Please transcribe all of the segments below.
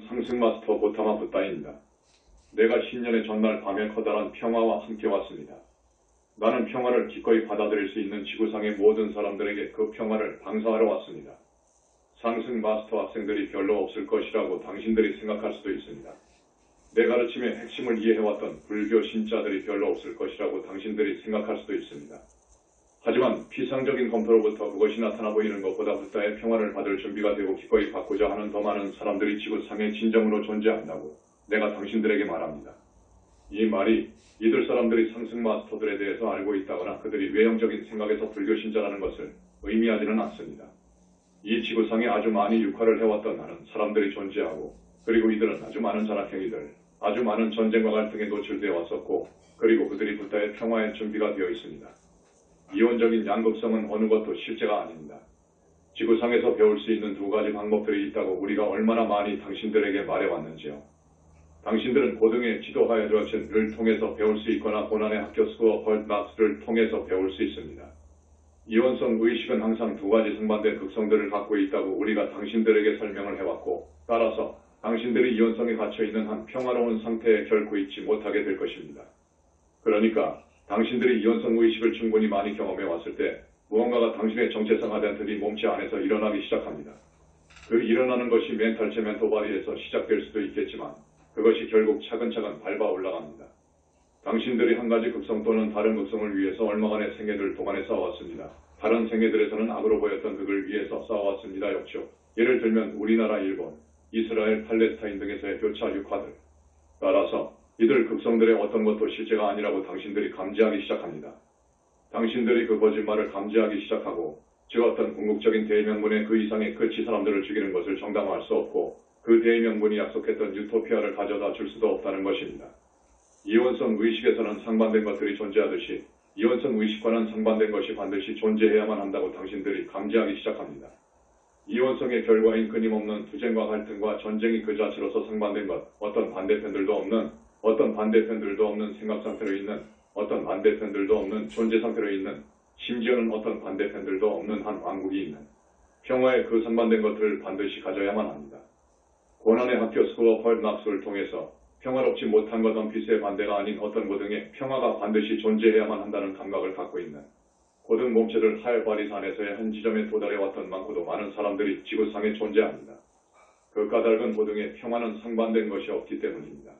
상승 마스터 고타마 붓다입니다. 내가 신년의 전날 밤에 커다란 평화와 함께 왔습니다. 나는 평화를 기꺼이 받아들일 수 있는 지구상의 모든 사람들에게 그 평화를 방사하러 왔습니다. 상승 마스터 학생들이 별로 없을 것이라고 당신들이 생각할 수도 있습니다. 내 가르침의 핵심을 이해해왔던 불교 신자들이 별로 없을 것이라고 당신들이 생각할 수도 있습니다. 하지만 피상적인 검토로부터 그것이 나타나 보이는 것보다 붓다의 평화를 받을 준비가 되고 기꺼이 받고자 하는 더 많은 사람들이 지구상에 진정으로 존재한다고 내가 당신들에게 말합니다. 이 말이 이들 사람들이 상승 마스터들에 대해서 알고 있다거나 그들이 외형적인 생각에서 불교 신자라는 것을 의미하지는 않습니다. 이 지구상에 아주 많이 육화를 해왔던 많은 사람들이 존재하고 그리고 이들은 아주 많은 잔악행위들, 아주 많은 전쟁과 갈등에 노출되어 왔었고 그리고 그들이 붓다의 평화에 준비가 되어 있습니다. 이원적인 양극성은 어느 것도 실제가 아닙니다. 지구상에서 배울 수 있는 두 가지 방법들이 있다고 우리가 얼마나 많이 당신들에게 말해왔는지요. 당신들은 고등의 지도하여 드럭션을 통해서 배울 수 있거나 고난의 학교 스코어 헐낙스를 통해서 배울 수 있습니다. 이원성 의식은 항상 두 가지 상반된 극성들을 갖고 있다고 우리가 당신들에게 설명을 해왔고 따라서 당신들이 이원성에 갇혀있는 한 평화로운 상태에 결코 있지 못하게 될 것입니다. 그러니까 당신들이 이원성 의식을 충분히 많이 경험해 왔을 때 무언가가 당신의 정체성 아덴티티 몸체 안에서 일어나기 시작합니다. 그 일어나는 것이 멘탈체 멘토바리에서 시작될 수도 있겠지만 그것이 결국 차근차근 밟아 올라갑니다. 당신들이 한 가지 극성 또는 다른 극성을 위해서 얼마간의 생애들 동안에 싸워왔습니다. 다른 생애들에서는 악으로 보였던 그걸 위해서 싸워왔습니다. 역시 예를 들면 우리나라, 일본, 이스라엘, 팔레스타인 등에서의 교차 육화들. 따라서 이들 극성들의 어떤 것도 실제가 아니라고 당신들이 감지하기 시작합니다. 당신들이 그 거짓말을 감지하기 시작하고 즉 어떤 궁극적인 대의명분의 그 이상의 끝이 사람들을 죽이는 것을 정당화할 수 없고 그 대의명분이 약속했던 유토피아를 가져다 줄 수도 없다는 것입니다. 이원성 의식에서는 상반된 것들이 존재하듯이 이원성 의식과는 상반된 것이 반드시 존재해야만 한다고 당신들이 감지하기 시작합니다. 이원성의 결과인 끊임없는 투쟁과 갈등과 전쟁이 그 자체로서 상반된 것, 어떤 반대편들도 없는 생각 상태로 있는, 어떤 반대편들도 없는 존재 상태로 있는, 심지어는 어떤 반대편들도 없는 한 왕국이 있는 평화의 그 상반된 것들을 반드시 가져야만 합니다. 고난의 학교 스코어 헐낙스를 통해서 평화롭지 못한 것 원피스의 반대가 아닌 어떤 고등의 평화가 반드시 존재해야만 한다는 감각을 갖고 있는 고등 몸체들 하얼바리산에서의 한 지점에 도달해왔던 많고도 많은 사람들이 지구상에 존재합니다. 그 까닭은 고등의 평화는 상반된 것이 없기 때문입니다.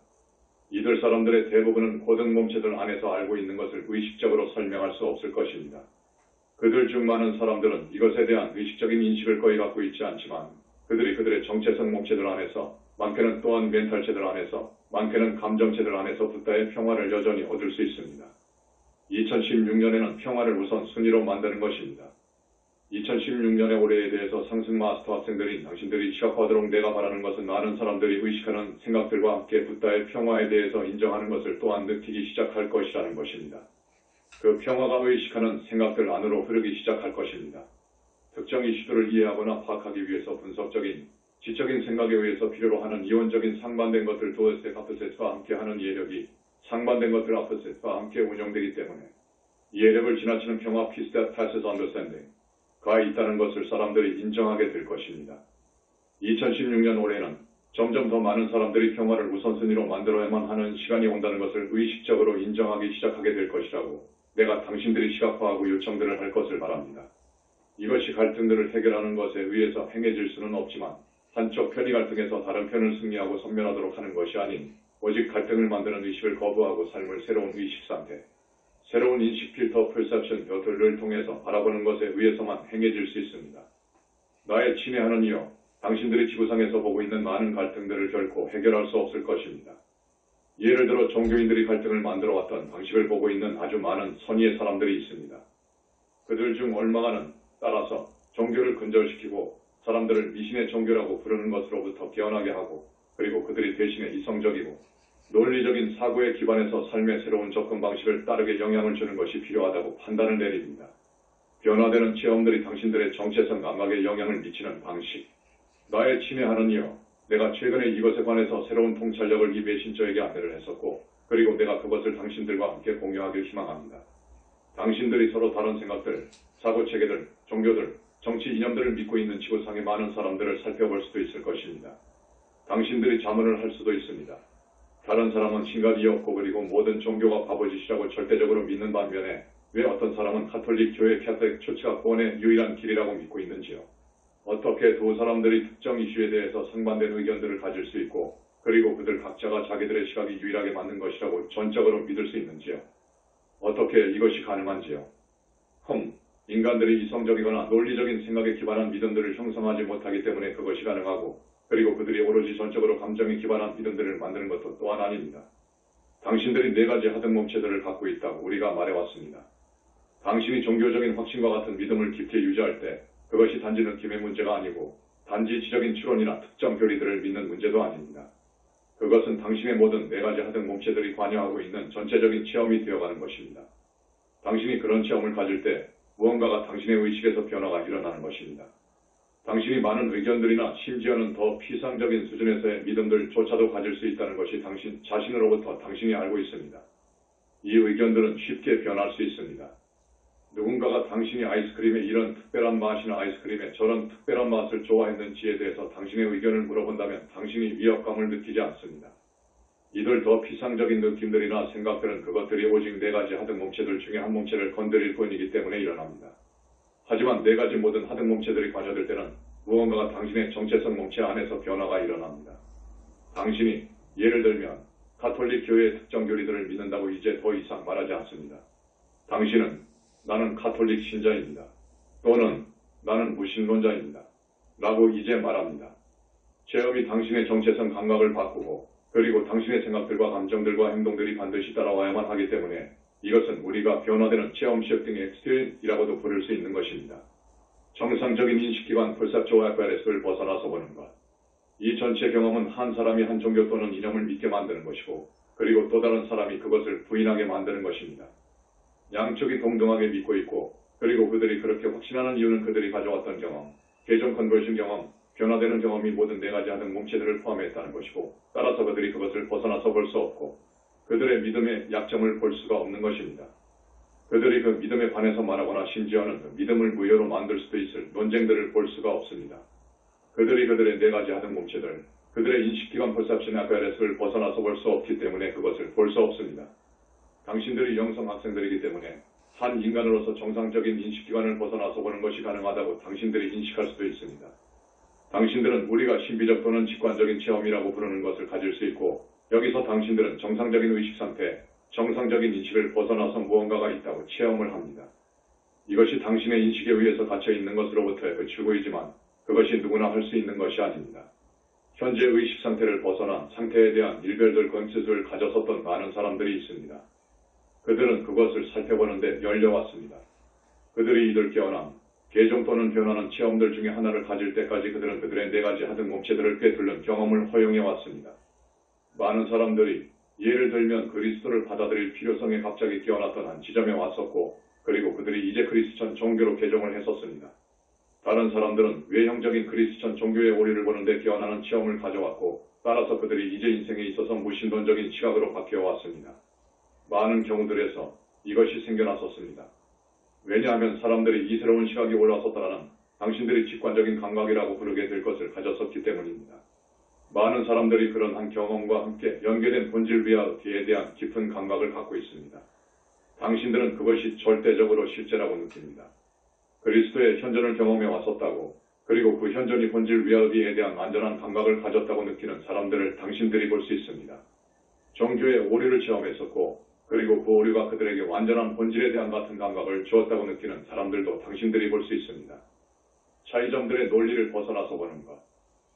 이들 사람들의 대부분은 고등 몸체들 안에서 알고 있는 것을 의식적으로 설명할 수 없을 것입니다. 그들 중 많은 사람들은 이것에 대한 의식적인 인식을 거의 갖고 있지 않지만 그들이 그들의 정체성 몸체들 안에서 많게는 또한 멘탈체들 안에서 많게는 감정체들 안에서 붓다의 평화를 여전히 얻을 수 있습니다. 2016년에는 평화를 우선 순위로 만드는 것입니다. 2016년의 올해에 대해서 상승 마스터 학생들인 당신들이 시각화하도록 내가 바라는 것은 많은 사람들이 의식하는 생각들과 함께 붓다의 평화에 대해서 인정하는 것을 또한 느끼기 시작할 것이라는 것입니다. 그 평화가 의식하는 생각들 안으로 흐르기 시작할 것입니다. 특정 이슈들을 이해하거나 파악하기 위해서 분석적인, 지적인 생각에 의해서 필요로 하는 이원적인 상반된 것들 도어스텝 아프셋과 함께하는 이해력이 상반된 것들 아프셋과 함께 운영되기 때문에 이해력을 지나치는 평화 피스텝 패스스 언더스탠딩가 있다는 것을 사람들이 인정하게 될 것입니다. 2016년 올해는 점점 더 많은 사람들이 평화를 우선순위로 만들어야만 하는 시간이 온다는 것을 의식적으로 인정하기 시작하게 될 것이라고 내가 당신들이 시각화하고 요청들을 할 것을 바랍니다. 이것이 갈등들을 해결하는 것에 의해서 행해질 수는 없지만 한쪽 편이 갈등해서 다른 편을 승리하고 섬멸하도록 하는 것이 아닌 오직 갈등을 만드는 의식을 거부하고 삶을 새로운 의식 상태, 새로운 인식 필터 퍼셉션 벼슬을 통해서 바라보는 것에 의해서만 행해질 수 있습니다. 나의 친애하는 이여, 당신들이 지구상에서 보고 있는 많은 갈등들을 결코 해결할 수 없을 것입니다. 예를 들어 종교인들이 갈등을 만들어왔던 방식을 보고 있는 아주 많은 선의의 사람들이 있습니다. 그들 중 얼마가는 따라서 종교를 근절시키고 사람들을 미신의 종교라고 부르는 것으로부터 깨어나게 하고 그리고 그들이 대신에 이성적이고 논리적인 사고에 기반해서 삶의 새로운 접근 방식을 따르게 영향을 주는 것이 필요하다고 판단을 내립니다. 변화되는 체험들이 당신들의 정체성 감각에 영향을 미치는 방식. 나의 친애하는 이여, 내가 최근에 이것에 관해서 새로운 통찰력을 이 메신저에게 안내를 했었고 그리고 내가 그것을 당신들과 함께 공유하길 희망합니다. 당신들이 서로 다른 생각들, 사고체계들, 종교들, 정치 이념들을 믿고 있는 지구상의 많은 사람들을 살펴볼 수도 있을 것입니다. 당신들이 자문을 할 수도 있습니다. 다른 사람은 신각이 없고 그리고 모든 종교가 바보짓이라고 절대적으로 믿는 반면에 왜 어떤 사람은 가톨릭 교회 캐톨릭 처치가 구원의 유일한 길이라고 믿고 있는지요? 어떻게 두 사람들이 특정 이슈에 대해서 상반된 의견들을 가질 수 있고 그리고 그들 각자가 자기들의 시각이 유일하게 맞는 것이라고 전적으로 믿을 수 있는지요? 어떻게 이것이 가능한지요? 인간들이 이성적이거나 논리적인 생각에 기반한 믿음들을 형성하지 못하기 때문에 그것이 가능하고 그리고 그들이 오로지 전적으로 감정에 기반한 믿음들을 만드는 것도 또한 아닙니다. 당신들이 네 가지 하등 몸체들을 갖고 있다고 우리가 말해왔습니다. 당신이 종교적인 확신과 같은 믿음을 깊이 유지할 때 그것이 단지 느낌의 문제가 아니고 단지 지적인 추론이나 특정 교리들을 믿는 문제도 아닙니다. 그것은 당신의 모든 네 가지 하등 몸체들이 관여하고 있는 전체적인 체험이 되어가는 것입니다. 당신이 그런 체험을 가질 때 무언가가 당신의 의식에서 변화가 일어나는 것입니다. 당신이 많은 의견들이나 심지어는 더 피상적인 수준에서의 믿음들조차도 가질 수 있다는 것이 당신 자신으로부터 당신이 알고 있습니다. 이 의견들은 쉽게 변할 수 있습니다. 누군가가 당신이 아이스크림에 이런 특별한 맛이나 아이스크림에 저런 특별한 맛을 좋아했는지에 대해서 당신의 의견을 물어본다면 당신이 위협감을 느끼지 않습니다. 이들 더 피상적인 느낌들이나 생각들은 그것들이 오직 네 가지 하등 몸체들 중에 한 몸체를 건드릴 뿐이기 때문에 일어납니다. 하지만 네 가지 모든 하등 몸체들이 관여될 때는 무언가가 당신의 정체성 몸체 안에서 변화가 일어납니다. 당신이 예를 들면 가톨릭 교회의 특정 교리들을 믿는다고 이제 더 이상 말하지 않습니다. 당신은 나는 가톨릭 신자입니다. 또는 나는 무신론자입니다. 라고 이제 말합니다. 체험이 당신의 정체성 감각을 바꾸고 그리고 당신의 생각들과 감정들과 행동들이 반드시 따라와야만 하기 때문에 이것은 우리가 변화되는 체험 시프팅 엑스트림이라고도 부를 수 있는 것입니다. 정상적인 인식기관 perceptual apparatus를 벗어나서 보는 것. 이 전체 경험은 한 사람이 한 종교 또는 이념을 믿게 만드는 것이고 그리고 또 다른 사람이 그것을 부인하게 만드는 것입니다. 양쪽이 동등하게 믿고 있고 그리고 그들이 그렇게 확신하는 이유는 그들이 가져왔던 경험, 개종 컨버션 경험, 변화되는 경험이 모든 네 가지 하등 몸체들을 포함했다는 것이고 따라서 그들이 그것을 벗어나서 볼 수 없고 그들의 믿음의 약점을 볼 수가 없는 것입니다. 그들이 그 믿음에 반해서 말하거나 심지어는 그 믿음을 무효로 만들 수도 있을 논쟁들을 볼 수가 없습니다. 그들이 그들의 네 가지 하등 몸체들, 그들의 인식기관 perception apparatus를 벗어나서 볼 수 없기 때문에 그것을 볼 수 없습니다. 당신들이 영성 학생들이기 때문에 한 인간으로서 정상적인 인식기관을 벗어나서 보는 것이 가능하다고 당신들이 인식할 수도 있습니다. 당신들은 우리가 신비적 또는 직관적인 체험이라고 부르는 것을 가질 수 있고 여기서 당신들은 정상적인 의식 상태, 정상적인 인식을 벗어나서 무언가가 있다고 체험을 합니다. 이것이 당신의 인식에 의해서 갇혀 있는 것으로부터의 그 추구이지만 그것이 누구나 할 수 있는 것이 아닙니다. 현재 의식 상태를 벗어난 상태에 대한 일별들 건수를 가졌었던 많은 사람들이 있습니다. 그들은 그것을 살펴보는데 열려왔습니다. 그들이 이들 깨어남, 개종 또는 변화는 체험들 중에 하나를 가질 때까지 그들은 그들의 네 가지 하등 몸체들을 꿰뚫는 경험을 허용해왔습니다. 많은 사람들이 예를 들면 그리스도를 받아들일 필요성에 갑자기 깨어났던 한 지점에 왔었고 그리고 그들이 이제 그리스천 종교로 개종을 했었습니다. 다른 사람들은 외형적인 그리스천 종교의 오류를 보는데 깨어나는 체험을 가져왔고 따라서 그들이 이제 인생에 있어서 무신론적인 시각으로 바뀌어왔습니다. 많은 경우들에서 이것이 생겨났었습니다. 왜냐하면 사람들이 이 새로운 시각이 올라섰다라는 당신들이 직관적인 감각이라고 부르게 될 것을 가졌었기 때문입니다. 많은 사람들이 그런 한 경험과 함께 연계된 본질 리얼리티에 대한 깊은 감각을 갖고 있습니다. 당신들은 그것이 절대적으로 실제라고 느낍니다. 그리스도의 현존을 경험해 왔었다고 그리고 그 현존이 본질 리얼리티에 대한 완전한 감각을 가졌다고 느끼는 사람들을 당신들이 볼 수 있습니다. 종교의 오류를 체험했었고 그리고 그 오류가 그들에게 완전한 본질에 대한 같은 감각을 주었다고 느끼는 사람들도 당신들이 볼 수 있습니다. 차이점들의 논리를 벗어나서 보는 것.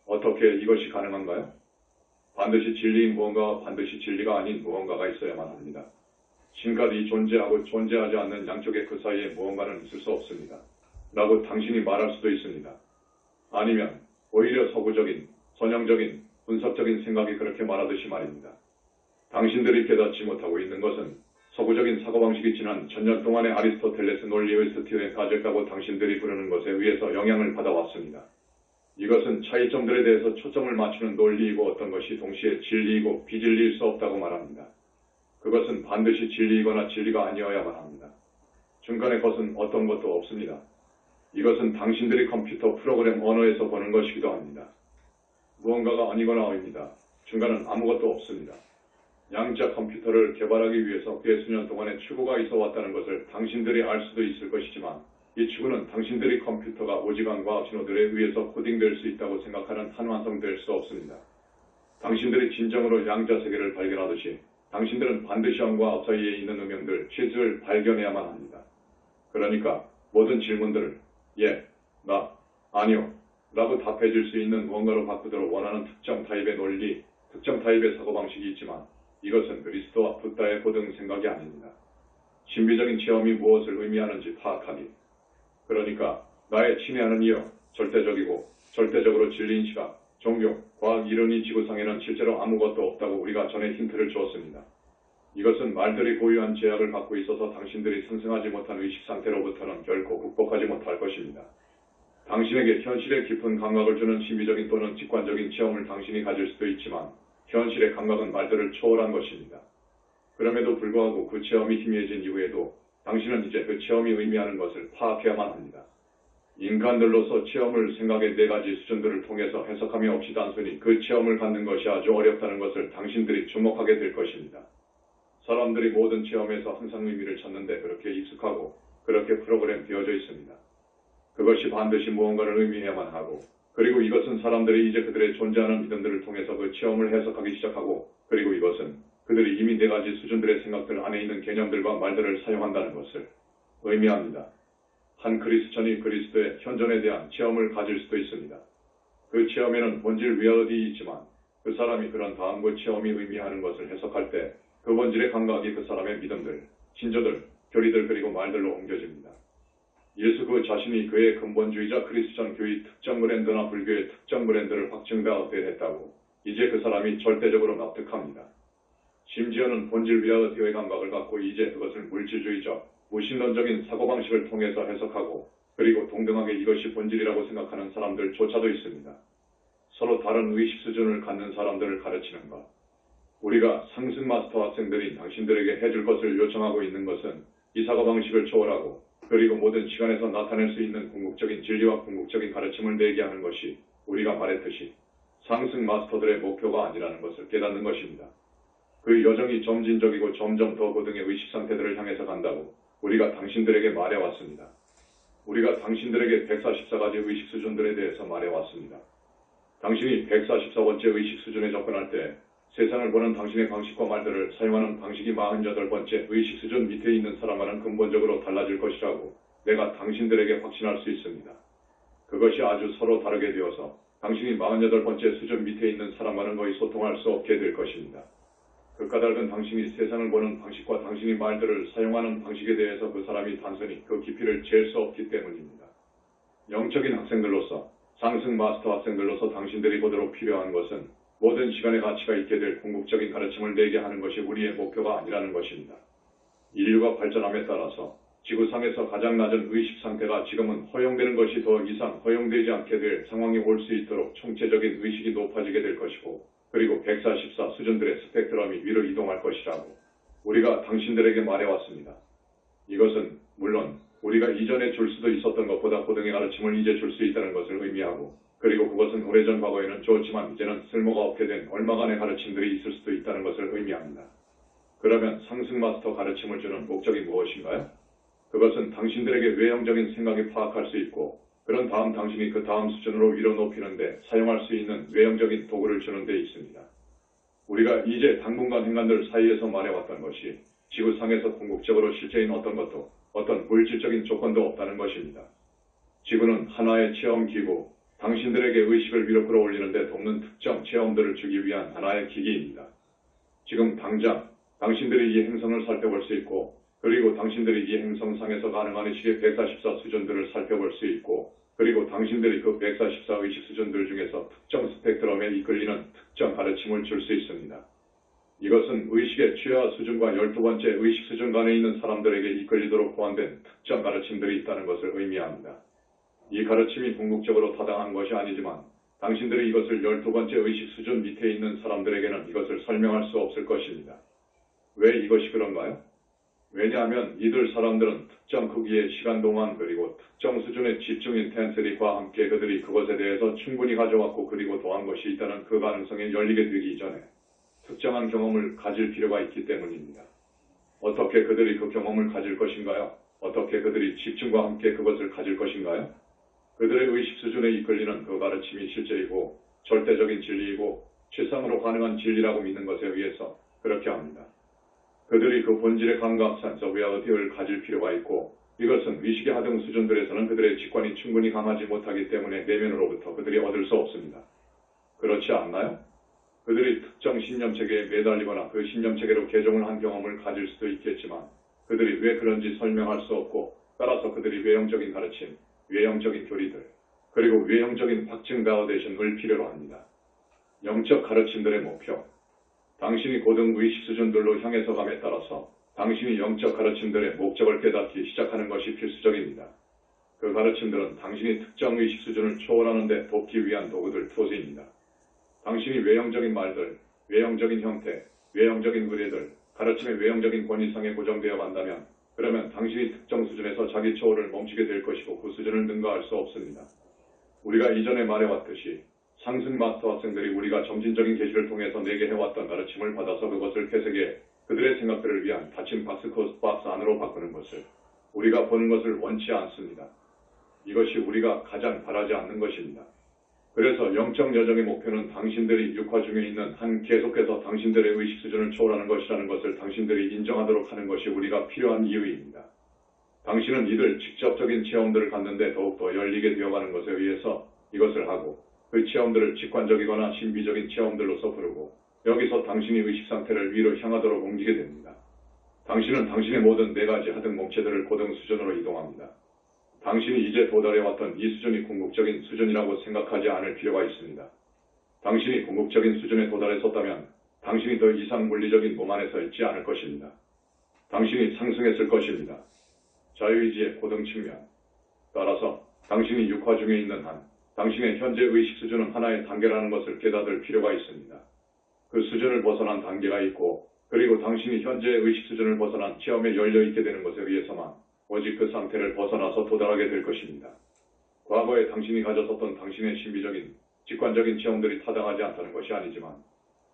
어떻게 이것이 가능한가요? 반드시 진리인 무언가와 반드시 진리가 아닌 무언가가 있어야만 합니다. 지금까지 존재하고 존재하지 않는 양쪽의 그 사이에 무언가는 있을 수 없습니다. 라고 당신이 말할 수도 있습니다. 아니면 오히려 서구적인, 선형적인, 분석적인 생각이 그렇게 말하듯이 말입니다. 당신들이 깨닫지 못하고 있는 것은 서구적인 사고방식이 지난 천년 동안의 아리스토텔레스 논리의 스티븐에 빠졌다고 당신들이 부르는 것에 의해서 영향을 받아왔습니다. 이것은 차이점들에 대해서 초점을 맞추는 논리이고 어떤 것이 동시에 진리이고 비진리일 수 없다고 말합니다. 그것은 반드시 진리이거나 진리가 아니어야만 합니다. 중간의 것은 어떤 것도 없습니다. 이것은 당신들이 컴퓨터 프로그램 언어에서 보는 것이기도 합니다. 무언가가 아니거나입니다. 중간은 아무것도 없습니다. 양자 컴퓨터를 개발하기 위해서 꽤 수년 동안의 추구가 있어 왔다는 것을 당신들이 알 수도 있을 것이지만 이 추구는 당신들이 컴퓨터가 오지간 과학 신호들에 의해서 코딩될 수 있다고 생각하는 한완성될 수 없습니다. 당신들이 진정으로 양자 세계를 발견하듯이 당신들은 반드시 영과 업 사이에 있는 음영들, 실수를 발견해야만 합니다. 그러니까 모든 질문들을 예, 나, 아니요 라고 답해줄 수 있는 무언가로 바꾸도록 원하는 특정 타입의 논리, 특정 타입의 사고방식이 있지만 이것은 그리스도와 붓다의 고등 생각이 아닙니다. 신비적인 체험이 무엇을 의미하는지 파악하기. 그러니까 나의 친애하는 이여, 절대적이고 절대적으로 진리인 시각, 종교, 과학 이론이 지구상에는 실제로 아무것도 없다고 우리가 전에 힌트를 주었습니다. 이것은 말들이 고유한 제약을 갖고 있어서 당신들이 상승하지 못한 의식 상태로부터는 결코 극복하지 못할 것입니다. 당신에게 현실의 깊은 감각을 주는 신비적인 또는 직관적인 체험을 당신이 가질 수도 있지만 현실의 감각은 말들을 초월한 것입니다. 그럼에도 불구하고 그 체험이 희미해진 이후에도 당신은 이제 그 체험이 의미하는 것을 파악해야만 합니다. 인간들로서 체험을 생각의 네 가지 수준들을 통해서 해석함이 없이 단순히 그 체험을 갖는 것이 아주 어렵다는 것을 당신들이 주목하게 될 것입니다. 사람들이 모든 체험에서 항상 의미를 찾는데 그렇게 익숙하고 그렇게 프로그램 되어져 있습니다. 그것이 반드시 무언가를 의미해야만 하고 그리고 이것은 사람들이 이제 그들의 존재하는 믿음들을 통해서 그 체험을 해석하기 시작하고 그리고 이것은 그들이 이미 네 가지 수준들의 생각들 안에 있는 개념들과 말들을 사용한다는 것을 의미합니다. 한 크리스천이 그리스도의 현존에 대한 체험을 가질 수도 있습니다. 그 체험에는 본질 위아더이 있지만 그 사람이 그런 다음 그 체험이 의미하는 것을 해석할 때 그 본질의 감각이 그 사람의 믿음들, 신조들, 교리들 그리고 말들로 옮겨집니다. 예수 그 자신이 그의 근본주의자 크리스천 교의 특정 브랜드나 불교의 특정 브랜드를 확증하되했다고 이제 그 사람이 절대적으로 납득합니다. 심지어는 본질 위아더의 감각을 갖고 이제 그것을 물질주의적, 무신론적인 사고방식을 통해서 해석하고 그리고 동등하게 이것이 본질이라고 생각하는 사람들조차도 있습니다. 서로 다른 의식 수준을 갖는 사람들을 가르치는 것. 우리가 상승 마스터 학생들인 당신들에게 해줄 것을 요청하고 있는 것은 이 사고방식을 초월하고 그리고 모든 시간에서 나타낼 수 있는 궁극적인 진리와 궁극적인 가르침을 내게 하는 것이 우리가 말했듯이 상승 마스터들의 목표가 아니라는 것을 깨닫는 것입니다. 그 여정이 점진적이고 점점 더 고등의 의식 상태들을 향해서 간다고 우리가 당신들에게 말해왔습니다. 우리가 당신들에게 144가지 의식 수준들에 대해서 말해왔습니다. 당신이 144번째 의식 수준에 접근할 때 세상을 보는 당신의 방식과 말들을 사용하는 방식이 48번째 의식 수준 밑에 있는 사람과는 근본적으로 달라질 것이라고 내가 당신들에게 확신할 수 있습니다. 그것이 아주 서로 다르게 되어서 당신이 48번째 수준 밑에 있는 사람과는 거의 소통할 수 없게 될 것입니다. 그 까닭은 당신이 세상을 보는 방식과 당신이 말들을 사용하는 방식에 대해서 그 사람이 단순히 그 깊이를 잴 수 없기 때문입니다. 영적인 학생들로서, 상승 마스터 학생들로서 당신들이 보도록 필요한 것은 모든 시간의 가치가 있게 될 궁극적인 가르침을 내게 하는 것이 우리의 목표가 아니라는 것입니다. 인류가 발전함에 따라서 지구상에서 가장 낮은 의식 상태가 지금은 허용되는 것이 더 이상 허용되지 않게 될 상황이 올 수 있도록 총체적인 의식이 높아지게 될 것이고 그리고 144 수준들의 스펙트럼이 위로 이동할 것이라고 우리가 당신들에게 말해왔습니다. 이것은 물론 우리가 이전에 줄 수도 있었던 것보다 고등의 가르침을 이제 줄 수 있다는 것을 의미하고 그리고 그것은 오래전 과거에는 좋았지만 이제는 쓸모가 없게 된 얼마간의 가르침들이 있을 수도 있다는 것을 의미합니다. 그러면 상승 마스터 가르침을 주는 목적이 무엇인가요? 그것은 당신들에게 외형적인 생각이 파악할 수 있고 그런 다음 당신이 그 다음 수준으로 위로 높이는데 사용할 수 있는 외형적인 도구를 주는 데 있습니다. 우리가 이제 당분간 행간들 사이에서 말해왔던 것이 지구상에서 궁극적으로 실제인 어떤 것도 어떤 물질적인 조건도 없다는 것입니다. 지구는 하나의 체험기구, 당신들에게 의식을 위로 끌어올리는 데 돕는 특정 체험들을 주기 위한 하나의 기기입니다. 지금 당장 당신들이 이 행성을 살펴볼 수 있고 그리고 당신들이 이 행성상에서 가능한 의식의 144 수준들을 살펴볼 수 있고 그리고 당신들이 그 144 의식 수준들 중에서 특정 스펙트럼에 이끌리는 특정 가르침을 줄 수 있습니다. 이것은 의식의 최하 수준과 12번째 의식 수준 간에 있는 사람들에게 이끌리도록 보완된 특정 가르침들이 있다는 것을 의미합니다. 이 가르침이 궁극적으로 타당한 것이 아니지만 당신들이 이것을 12번째 의식 수준 밑에 있는 사람들에게는 이것을 설명할 수 없을 것입니다. 왜 이것이 그런가요? 왜냐하면 이들 사람들은 특정 크기의 시간 동안 그리고 특정 수준의 집중 인텐시티와 함께 그들이 그것에 대해서 충분히 가져왔고 그리고 더한 것이 있다는 그 가능성에 열리게 되기 이전에 특정한 경험을 가질 필요가 있기 때문입니다. 어떻게 그들이 그 경험을 가질 것인가요? 어떻게 그들이 집중과 함께 그것을 가질 것인가요? 그들의 의식 수준에 이끌리는 그 가르침이 실제이고 절대적인 진리이고 최상으로 가능한 진리라고 믿는 것에 의해서 그렇게 합니다. 그들이 그 본질의 감각 센스 리얼리티를 가질 필요가 있고 이것은 의식의 하등 수준들에서는 그들의 직관이 충분히 강하지 못하기 때문에 내면으로부터 그들이 얻을 수 없습니다. 그렇지 않나요? 그들이 특정 신념체계에 매달리거나 그 신념체계로 개종을 한 경험을 가질 수도 있겠지만 그들이 왜 그런지 설명할 수 없고 따라서 그들이 외형적인 가르침, 외형적인 교리들, 그리고 외형적인 확증 바우데이션을 필요로 합니다. 영적 가르침들의 목표, 당신이 고등 의식 수준들로 향해서 감에 따라서 당신이 영적 가르침들의 목적을 깨닫기 시작하는 것이 필수적입니다. 그 가르침들은 당신이 특정 의식 수준을 초월하는 데 돕기 위한 도구들 투즈입니다. 당신이 외형적인 말들, 외형적인 형태, 외형적인 의례들, 가르침의 외형적인 권위상에 고정되어 간다면 그러면 당신이 특정 수준에서 자기 초월을 멈추게 될 것이고 그 수준을 능가할 수 없습니다. 우리가 이전에 말해왔듯이 상승 마스터 학생들이 우리가 점진적인 계시를 통해서 내게 해왔던 가르침을 받아서 그것을 회색에 그들의 생각들을 위한 닫힌 박스 안으로 바꾸는 것을 우리가 보는 것을 원치 않습니다. 이것이 우리가 가장 바라지 않는 것입니다. 그래서 영적 여정의 목표는 당신들이 육화 중에 있는 한 계속해서 당신들의 의식 수준을 초월하는 것이라는 것을 당신들이 인정하도록 하는 것이 우리가 필요한 이유입니다. 당신은 이들 직접적인 체험들을 갖는데 더욱더 열리게 되어가는 것에 의해서 이것을 하고 그 체험들을 직관적이거나 신비적인 체험들로서 부르고 여기서 당신이 의식 상태를 위로 향하도록 옮기게 됩니다. 당신은 당신의 모든 네 가지 하등 몸체들을 고등 수준으로 이동합니다. 당신이 이제 도달해왔던 이 수준이 궁극적인 수준이라고 생각하지 않을 필요가 있습니다. 당신이 궁극적인 수준에 도달했었다면 당신이 더 이상 물리적인 몸 안에 서 있지 않을 것입니다. 당신이 상승했을 것입니다. 자유의지의 고등 측면. 따라서 당신이 육화 중에 있는 한 당신의 현재 의식 수준은 하나의 단계라는 것을 깨닫을 필요가 있습니다. 그 수준을 벗어난 단계가 있고 그리고 당신이 현재 의식 수준을 벗어난 체험에 열려있게 되는 것에 의해서만 오직 그 상태를 벗어나서 도달하게 될 것입니다. 과거에 당신이 가졌었던 당신의 신비적인, 직관적인 체험들이 타당하지 않다는 것이 아니지만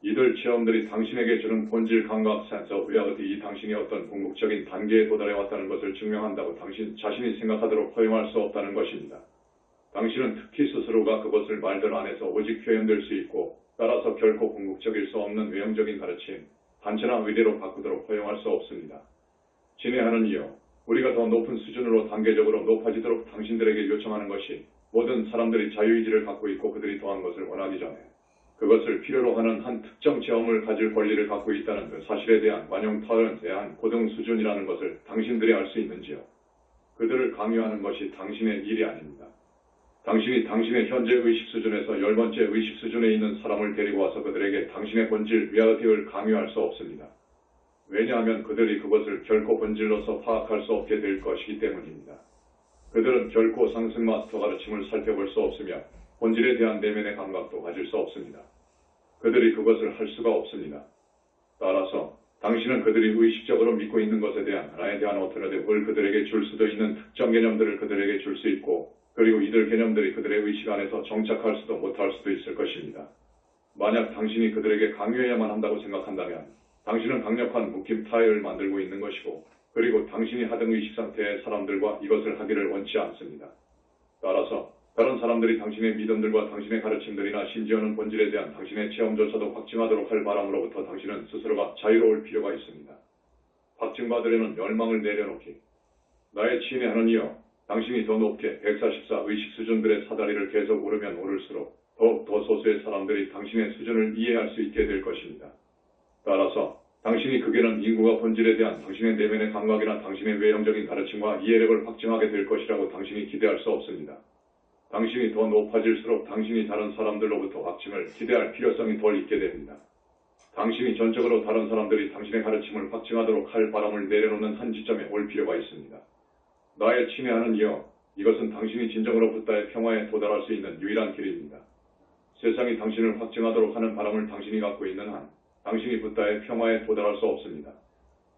이들 체험들이 당신에게 주는 본질 감각 센스 리얼리티 이 당신이 어떤 궁극적인 단계에 도달해 왔다는 것을 증명한다고 당신 자신이 생각하도록 허용할 수 없다는 것입니다. 당신은 특히 스스로가 그것을 말들 안에서 오직 표현될 수 있고 따라서 결코 궁극적일 수 없는 외형적인 가르침, 단체나 의례로 바꾸도록 허용할 수 없습니다. 진행하는 이유, 우리가 더 높은 수준으로 단계적으로 높아지도록 당신들에게 요청하는 것이 모든 사람들이 자유의지를 갖고 있고 그들이 더한 것을 원하기 전에 그것을 필요로 하는 한 특정 체험을 가질 권리를 갖고 있다는 그 사실에 대한 완용 터런에 대한 고등 수준이라는 것을 당신들이 알 수 있는지요? 그들을 강요하는 것이 당신의 일이 아닙니다. 당신이 당신의 현재 의식 수준에서 10번째 의식 수준에 있는 사람을 데리고 와서 그들에게 당신의 본질 리얼리티를 강요할 수 없습니다. 왜냐하면 그들이 그것을 결코 본질로서 파악할 수 없게 될 것이기 때문입니다. 그들은 결코 상승 마스터 가르침을 살펴볼 수 없으며 본질에 대한 내면의 감각도 가질 수 없습니다. 그들이 그것을 할 수가 없습니다. 따라서 당신은 그들이 의식적으로 믿고 있는 것에 대한 하나에 대한 오토너티브를 그들에게 줄 수도 있는 특정 개념들을 그들에게 줄 수 있고 그리고 이들 개념들이 그들의 의식 안에서 정착할 수도 못할 수도 있을 것입니다. 만약 당신이 그들에게 강요해야만 한다고 생각한다면 당신은 강력한 묶임 타일을 만들고 있는 것이고 그리고 당신이 하등 의식 상태의 사람들과 이것을 하기를 원치 않습니다. 따라서 다른 사람들이 당신의 믿음들과 당신의 가르침들이나 심지어는 본질에 대한 당신의 체험조차도 확증하도록 할 바람으로부터 당신은 스스로가 자유로울 필요가 있습니다. 확증받으려는 열망을 내려놓기. 나의 친애하는 이여, 당신이 더 높게 144 의식 수준들의 사다리를 계속 오르면 오를수록 더욱 더 소수의 사람들이 당신의 수준을 이해할 수 있게 될 것입니다. 따라서 당신이 극에는 인구가 본질에 대한 당신의 내면의 감각이나 당신의 외형적인 가르침과 이해력을 확증하게 될 것이라고 당신이 기대할 수 없습니다. 당신이 더 높아질수록 당신이 다른 사람들로부터 확증을 기대할 필요성이 덜 있게 됩니다. 당신이 전적으로 다른 사람들이 당신의 가르침을 확증하도록 할 바람을 내려놓는 한 지점에 올 필요가 있습니다. 나의 친애하는 이여, 이것은 당신이 진정으로 붓다의 평화에 도달할 수 있는 유일한 길입니다. 세상이 당신을 확증하도록 하는 바람을 당신이 갖고 있는 한 당신이 붓다의 평화에 도달할 수 없습니다.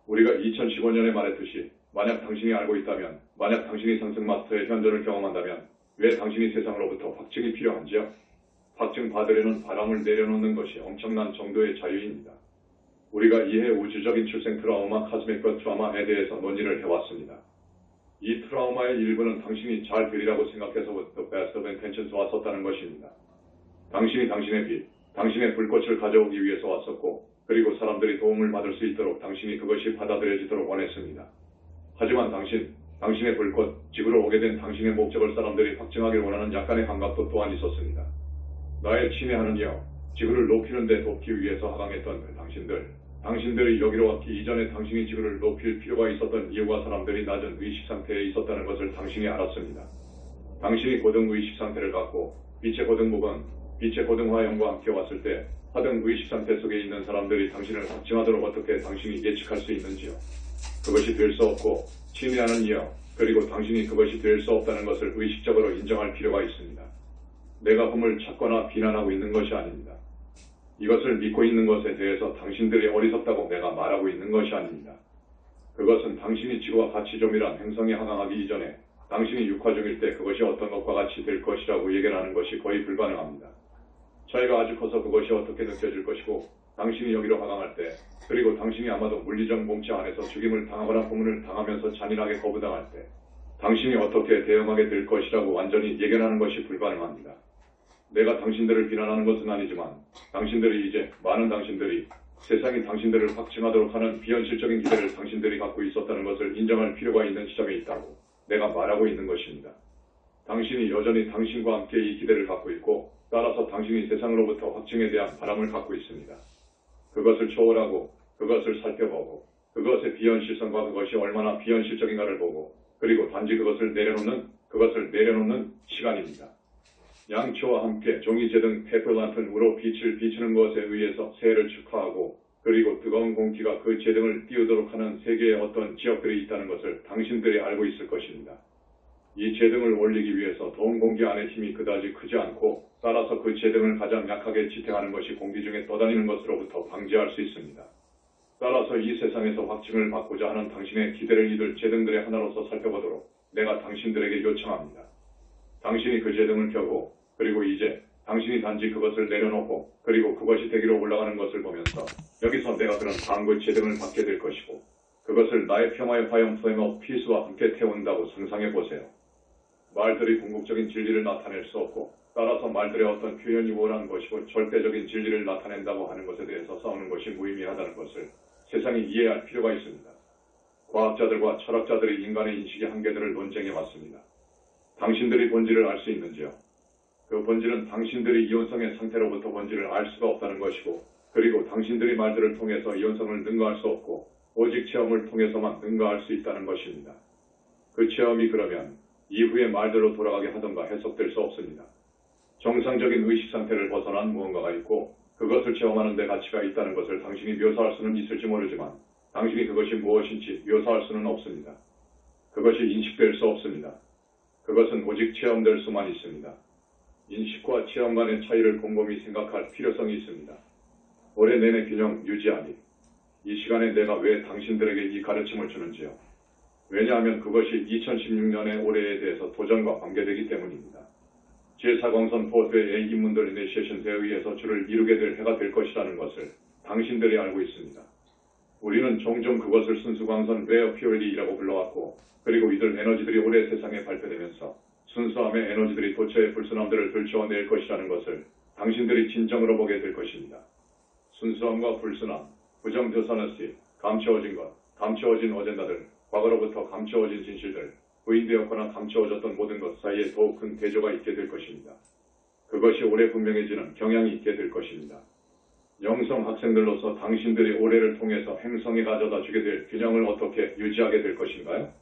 우리가 2015년에 말했듯이 만약 당신이 알고 있다면, 만약 당신이 상승 마스터의 현존을 경험한다면 왜 당신이 세상으로부터 확증이 필요한지요? 확증 받으려는 바람을 내려놓는 것이 엄청난 정도의 자유입니다. 우리가 이해 우주적인 출생 트라우마, 카스믹과 트라우마에 대해서 논의를 해왔습니다. 이 트라우마의 일부는 당신이 잘 되리라고 생각해서부터 best of intentions 왔었다는 것입니다. 당신이 당신의 빛, 당신의 불꽃을 가져오기 위해서 왔었고, 그리고 사람들이 도움을 받을 수 있도록 당신이 그것이 받아들여지도록 원했습니다. 하지만 당신의 불꽃, 지구로 오게 된 당신의 목적을 사람들이 확증하길 원하는 약간의 감각도 또한 있었습니다. 나의 친애하는 이여, 지구를 높이는 데 돕기 위해서 하강했던 그 당신들이 여기로 왔기 이전에 당신이 지구를 높일 필요가 있었던 이유가 사람들이 낮은 의식 상태에 있었다는 것을 당신이 알았습니다. 당신이 고등 의식 상태를 갖고 빛의 고등부건, 빛의 고등화염과 함께 왔을 때 하등 의식 상태 속에 있는 사람들이 당신을 확증하도록 어떻게 당신이 예측할 수 있는지요. 그것이 될 수 없고 친애하는 이여, 그리고 당신이 그것이 될 수 없다는 것을 의식적으로 인정할 필요가 있습니다. 내가 흠을 찾거나 비난하고 있는 것이 아닙니다. 이것을 믿고 있는 것에 대해서 당신들이 어리석다고 내가 말하고 있는 것이 아닙니다. 그것은 당신이 지구와 같이 좀이란 행성에 하강하기 이전에 당신이 육화 중일 때 그것이 어떤 것과 같이 될 것이라고 예견하는 것이 거의 불가능합니다. 차이가 아주 커서 그것이 어떻게 느껴질 것이고, 당신이 여기로 하강할 때, 그리고 당신이 아마도 물리적 몸체 안에서 죽임을 당하거나 고문을 당하면서 잔인하게 거부당할 때 당신이 어떻게 대응하게 될 것이라고 완전히 예견하는 것이 불가능합니다. 내가 당신들을 비난하는 것은 아니지만 많은 당신들이 세상이 당신들을 확증하도록 하는 비현실적인 기대를 당신들이 갖고 있었다는 것을 인정할 필요가 있는 시점에 있다고 내가 말하고 있는 것입니다. 당신이 여전히 당신과 함께 이 기대를 갖고 있고, 따라서 당신이 세상으로부터 확증에 대한 바람을 갖고 있습니다. 그것을 초월하고, 그것을 살펴보고, 그것의 비현실성과 그것이 얼마나 비현실적인가를 보고, 그리고 단지 그것을 내려놓는 시간입니다. 양초와 함께 종이재 등 페퍼란튼으로 빛을 비추는 것에 의해서 새해를 축하하고, 그리고 뜨거운 공기가 그 재등을 띄우도록 하는 세계의 어떤 지역들이 있다는 것을 당신들이 알고 있을 것입니다. 이 재등을 올리기 위해서 더운 공기 안의 힘이 그다지 크지 않고, 따라서 그 재등을 가장 약하게 지탱하는 것이 공기 중에 떠다니는 것으로부터 방지할 수 있습니다. 따라서 이 세상에서 확증을 받고자 하는 당신의 기대를 이들 재등들의 하나로서 살펴보도록 내가 당신들에게 요청합니다. 당신이 그 재등을 켜고, 그리고 이제 당신이 단지 그것을 내려놓고, 그리고 그것이 되기로 올라가는 것을 보면서 여기서 내가 그런 방구 재등을 받게 될 것이고, 그것을 나의 평화의 화염 플레임 오브 피스와 함께 태운다고 상상해 보세요. 말들이 궁극적인 진리를 나타낼 수 없고, 따라서 말들의 어떤 표현이 우월한 것이고 절대적인 진리를 나타낸다고 하는 것에 대해서 싸우는 것이 무의미하다는 것을 세상이 이해할 필요가 있습니다. 과학자들과 철학자들이 인간의 인식의 한계들을 논쟁해 왔습니다. 당신들이 본질을 알 수 있는지요? 그 본질은 당신들이 이온성의 상태로부터 본질을 알 수가 없다는 것이고, 그리고 당신들이 말들을 통해서 이온성을 능가할 수 없고, 오직 체험을 통해서만 능가할 수 있다는 것입니다. 그 체험이 그러면 이후의 말들로 돌아가게 하던가 해석될 수 없습니다. 정상적인 의식 상태를 벗어난 무언가가 있고, 그것을 체험하는 데 가치가 있다는 것을 당신이 묘사할 수는 있을지 모르지만 당신이 그것이 무엇인지 묘사할 수는 없습니다. 그것이 인식될 수 없습니다. 그것은 오직 체험될 수만 있습니다. 인식과 체험 간의 차이를 곰곰이 생각할 필요성이 있습니다. 올해 내내 균형 유지하기. 이 시간에 내가 왜 당신들에게 이 가르침을 주는지요? 왜냐하면 그것이 2016년의 올해에 대해서 도전과 관계되기 때문입니다. 제4광선 포드의 인문들 이니시에이션에 의해서 주를 이루게 될 해가 될 것이라는 것을 당신들이 알고 있습니다. 우리는 종종 그것을 순수광선 레어 퓨어리티라고 불러왔고, 그리고 이들 에너지들이 올해 세상에 발표되면서 순수함의 에너지들이 도처의 불순함들을 들춰낼 것이라는 것을 당신들이 진정으로 보게 될 것입니다. 순수함과 불순함, 부정드서너시, 감춰진 것, 감춰진 어젠다들, 과거로부터 감춰진 진실들, 부인되었거나 감춰졌던 모든 것 사이에 더욱 큰 대조가 있게 될 것입니다. 그것이 올해 분명해지는 경향이 있게 될 것입니다. 영성 학생들로서 당신들이 올해를 통해서 행성에 가져다 주게 될 균형을 어떻게 유지하게 될 것인가요?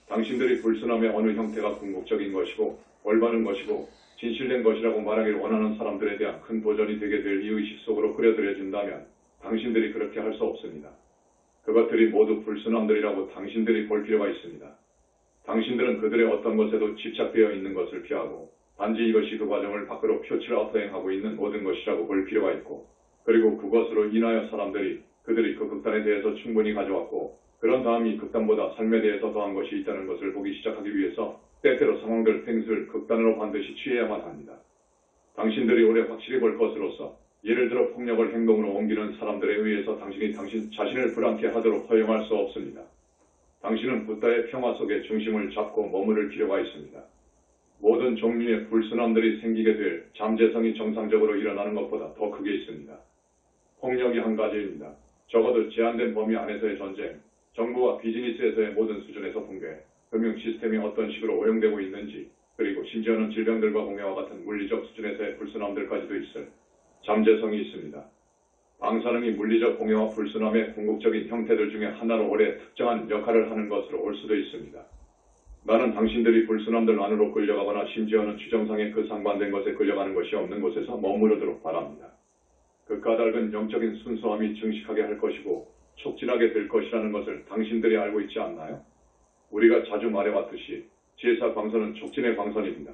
당신들이 불순함의 어느 형태가 궁극적인 것이고 올바른 것이고 진실된 것이라고 말하길 원하는 사람들에 대한 큰 도전이 되게 될 이 의식 속으로 끌어들여진다면 당신들이 그렇게 할 수 없습니다. 그것들이 모두 불순함들이라고 당신들이 볼 필요가 있습니다. 당신들은 그들의 어떤 것에도 집착되어 있는 것을 피하고 단지 이것이 그 과정을 밖으로 표출하여 행하고 있는 모든 것이라고 볼 필요가 있고, 그리고 그것으로 인하여 사람들이 그들이 그 극단에 대해서 충분히 가져왔고 그런 다음 이 극단보다 삶에 대해서 더한 것이 있다는 것을 보기 시작하기 위해서 때때로 상황들, 행위를 극단으로 반드시 취해야만 합니다. 당신들이 오래 확실히 볼 것으로서 예를 들어 폭력을 행동으로 옮기는 사람들에 의해서 당신이 당신 자신을 불안케 하도록 허용할 수 없습니다. 당신은 붓다의 평화 속에 중심을 잡고 머무를 필요가 있습니다. 모든 종류의 불순함들이 생기게 될 잠재성이 정상적으로 일어나는 것보다 더 크게 있습니다. 폭력이 한 가지입니다. 적어도 제한된 범위 안에서의 전쟁, 정부와 비즈니스에서의 모든 수준에서 붕괴, 금융 시스템이 어떤 식으로 오용되고 있는지, 그리고 심지어는 질병들과 공해와 같은 물리적 수준에서의 불순함들까지도 있을 잠재성이 있습니다. 방사능이 물리적 공해와 불순함의 궁극적인 형태들 중에 하나로 오래 특정한 역할을 하는 것으로 올 수도 있습니다. 나는 당신들이 불순함들 안으로 끌려가거나 심지어는 추정상의 그 상반된 것에 끌려가는 것이 없는 곳에서 머무르도록 바랍니다. 그 까닭은 영적인 순수함이 증식하게 할 것이고 촉진하게 될 것이라는 것을 당신들이 알고 있지 않나요? 우리가 자주 말해왔듯이 제사 광선은 촉진의 광선입니다.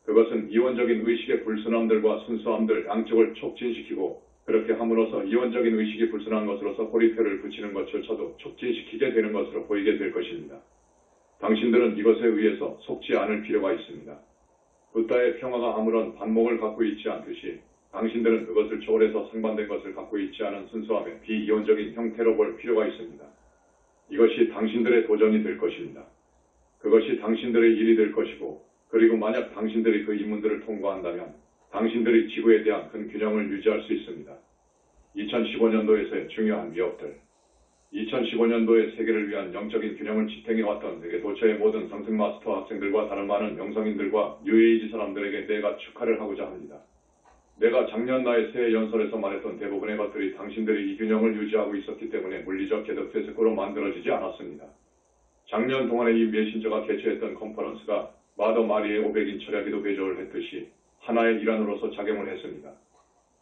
그것은 이원적인 의식의 불순함들과 순수함들 양쪽을 촉진시키고 그렇게 함으로써 이원적인 의식이 불순한 것으로서 꼬리표를 붙이는 것조차도 촉진시키게 되는 것으로 보이게 될 것입니다. 당신들은 이것에 의해서 속지 않을 필요가 있습니다. 붓다의 평화가 아무런 반목을 갖고 있지 않듯이 당신들은 그것을 초월해서 상반된 것을 갖고 있지 않은 순수함의 비이원적인 형태로 볼 필요가 있습니다. 이것이 당신들의 도전이 될 것입니다. 그것이 당신들의 일이 될 것이고 그리고 만약 당신들이 그 인문들을 통과한다면 당신들이 지구에 대한 큰 균형을 유지할 수 있습니다. 2015년도에서의 중요한 위협들 2015년도에 세계를 위한 영적인 균형을 지탱해왔던 세계 도처의 모든 상승 마스터 학생들과 다른 많은 영성인들과 뉴에이지 사람들에게 내가 축하를 하고자 합니다. 내가 작년 나의 새해 연설에서 말했던 대부분의 것들이 당신들이 이 균형을 유지하고 있었기 때문에 물리적 개덕 퇴색으로 만들어지지 않았습니다. 작년 동안에 이 메신저가 개최했던 컨퍼런스가 마더 마리의 500인 철야기도 배조를 했듯이 하나의 일환으로서 작용을 했습니다.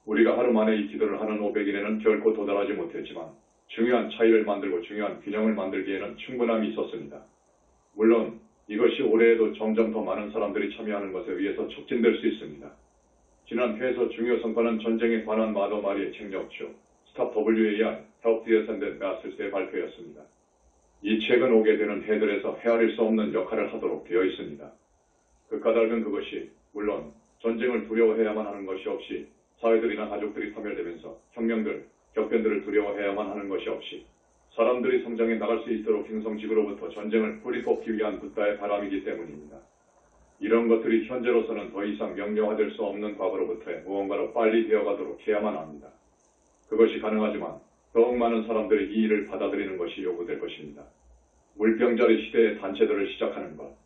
우리가 하루 만에 이 기도를 하는 500인에는 결코 도달하지 못했지만 중요한 차이를 만들고 중요한 균형을 만들기에는 충분함이 있었습니다. 물론 이것이 올해에도 점점 더 많은 사람들이 참여하는 것에 의해서 촉진될 수 있습니다. 지난 회에서 중요 성과는 전쟁에 관한 마더 마리의 책 역주 스탑 WAR Help the Ascended Masters의 발표였습니다. 이 책은 오게 되는 해들에서 헤아릴 수 없는 역할을 하도록 되어 있습니다. 그 까닭은 그것이 물론 전쟁을 두려워해야만 하는 것이 없이 사회들이나 가족들이 파멸되면서 혁명들, 격변들을 두려워해야만 하는 것이 없이 사람들이 성장해 나갈 수 있도록 행성지구로부터 전쟁을 뿌리 뽑기 위한 붓다의 바람이기 때문입니다. 이런 것들이 현재로서는 더 이상 명료화될 수 없는 과거로부터의 무언가로 빨리 되어가도록 해야만 합니다. 그것이 가능하지만 더욱 많은 사람들이 이 일을 받아들이는 것이 요구될 것입니다. 물병자리 시대의 단체들을 시작하는 것.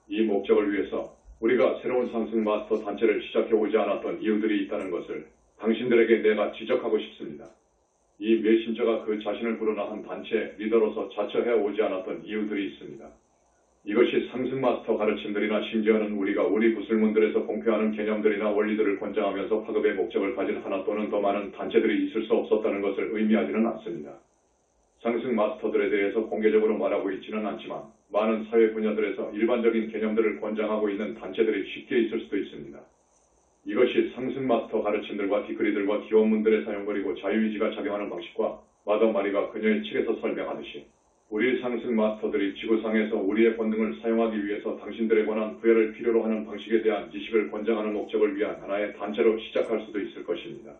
이 목적을 위해서 우리가 새로운 상승 마스터 단체를 시작해오지 않았던 이유들이 있다는 것을 당신들에게 내가 지적하고 싶습니다. 이 메신저가 그 자신을 부르나 한 단체 리더로서 자처해오지 않았던 이유들이 있습니다. 이것이 상승 마스터 가르침들이나 심지어는 우리가 우리 구슬문들에서 공표하는 개념들이나 원리들을 권장하면서 파급의 목적을 가진 하나 또는 더 많은 단체들이 있을 수 없었다는 것을 의미하지는 않습니다. 상승 마스터들에 대해서 공개적으로 말하고 있지는 않지만 많은 사회 분야들에서 일반적인 개념들을 권장하고 있는 단체들이 쉽게 있을 수도 있습니다. 이것이 상승 마스터 가르침들과 디크리들과 기원문들의 사용거리고 자유의지가 작용하는 방식과 마더 마리가 그녀의 책에서 설명하듯이 우리 상승 마스터들이 지구상에서 우리의 본능을 사용하기 위해서 당신들에 관한 부여를 필요로 하는 방식에 대한 지식을 권장하는 목적을 위한 하나의 단체로 시작할 수도 있을 것입니다.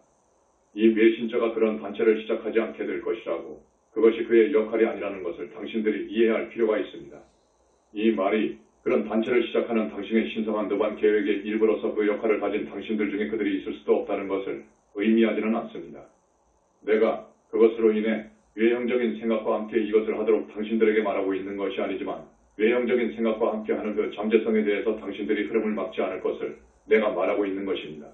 이 메신저가 그런 단체를 시작하지 않게 될 것이라고 그것이 그의 역할이 아니라는 것을 당신들이 이해할 필요가 있습니다. 이 말이 그런 단체를 시작하는 당신의 신성한 너반 계획의 일부로서 그 역할을 가진 당신들 중에 그들이 있을 수도 없다는 것을 의미하지는 않습니다. 내가 그것으로 인해 외형적인 생각과 함께 이것을 하도록 당신들에게 말하고 있는 것이 아니지만 외형적인 생각과 함께 하는 그 잠재성에 대해서 당신들이 흐름을 막지 않을 것을 내가 말하고 있는 것입니다.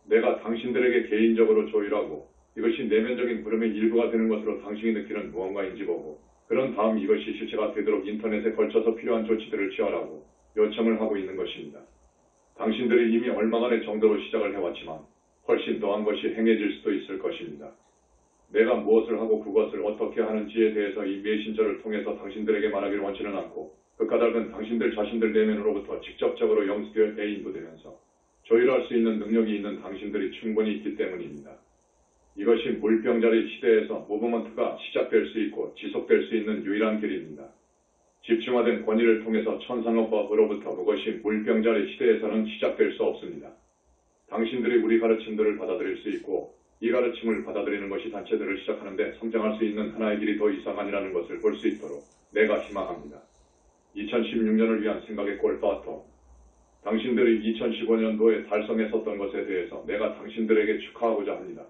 내가 당신들에게 개인적으로 조율하고 이것이 내면적인 흐름의 일부가 되는 것으로 당신이 느끼는 무언가인지 보고 그런 다음 이것이 실체가 되도록 인터넷에 걸쳐서 필요한 조치들을 취하라고 요청을 하고 있는 것입니다. 당신들이 이미 얼마간의 정도로 시작을 해왔지만 훨씬 더한 것이 행해질 수도 있을 것입니다. 내가 무엇을 하고 그것을 어떻게 하는지에 대해서 이 메신저를 통해서 당신들에게 말하기를 원치는 않고 그 까닭은 당신들 자신들 내면으로부터 직접적으로 영수되어 인도되면서 조율할 수 있는 능력이 있는 당신들이 충분히 있기 때문입니다. 이것이 물병자리 시대에서 무브먼트가 시작될 수 있고 지속될 수 있는 유일한 길입니다. 집중화된 권위를 통해서 천상업법으로부터 그것이 물병자리 시대에서는 시작될 수 없습니다. 당신들이 우리 가르침들을 받아들일 수 있고 이 가르침을 받아들이는 것이 단체들을 시작하는 데 성장할 수 있는 하나의 길이 더 이상 아니라는 것을 볼 수 있도록 내가 희망합니다. 2016년을 위한 생각의 골파토. 당신들이 2015년도에 달성했었던 것에 대해서 내가 당신들에게 축하하고자 합니다.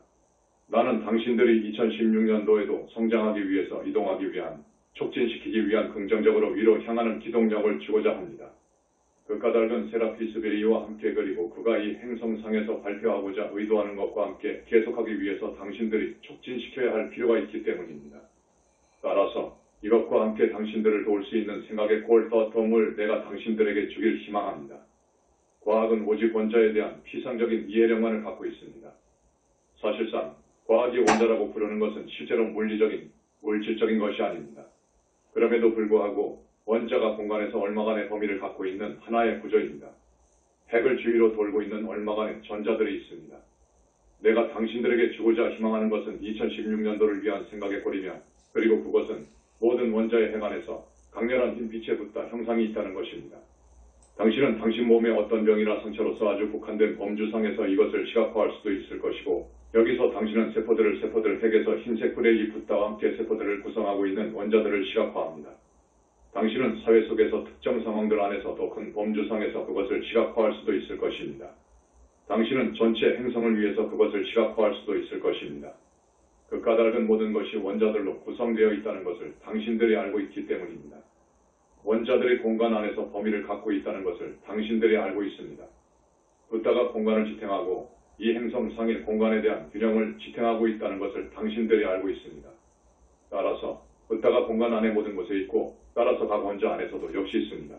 나는 당신들이 2016년도에도 성장하기 위해서 이동하기 위한, 촉진시키기 위한 긍정적으로 위로 향하는 기동력을 주고자 합니다. 그 까닭은 세라피스 베리와 함께 그리고 그가 이 행성상에서 발표하고자 의도하는 것과 함께 계속하기 위해서 당신들이 촉진시켜야 할 필요가 있기 때문입니다. 따라서 이것과 함께 당신들을 도울 수 있는 생각의 골파톰을 내가 당신들에게 주길 희망합니다. 과학은 오직 원자에 대한 피상적인 이해력만을 갖고 있습니다. 사실상 과학이 원자라고 부르는 것은 실제로 물리적인, 물질적인 것이 아닙니다. 그럼에도 불구하고 원자가 공간에서 얼마간의 범위를 갖고 있는 하나의 구조입니다. 핵을 주위로 돌고 있는 얼마간의 전자들이 있습니다. 내가 당신들에게 주고자 희망하는 것은 2016년도를 위한 생각의 꼴이며 그리고 그것은 모든 원자의 핵 안에서 강렬한 흰빛에 붙다 형상이 있다는 것입니다. 당신은 당신 몸의 어떤 병이나 상처로서 아주 국한된 범주상에서 이것을 시각화할 수도 있을 것이고 여기서 당신은 세포들 핵에서 흰색 불의 이 붓다와 함께 세포들을 구성하고 있는 원자들을 시각화합니다. 당신은 사회 속에서 특정 상황들 안에서 더 큰 범주상에서 그것을 시각화할 수도 있을 것입니다. 당신은 전체 행성을 위해서 그것을 시각화할 수도 있을 것입니다. 그 까닭은 모든 것이 원자들로 구성되어 있다는 것을 당신들이 알고 있기 때문입니다. 원자들이 공간 안에서 범위를 갖고 있다는 것을 당신들이 알고 있습니다. 붓다가 공간을 지탱하고 이 행성상의 공간에 대한 균형을 지탱하고 있다는 것을 당신들이 알고 있습니다. 따라서 붓다가 공간 안의 모든 곳에 있고 따라서 각 원자 안에서도 역시 있습니다.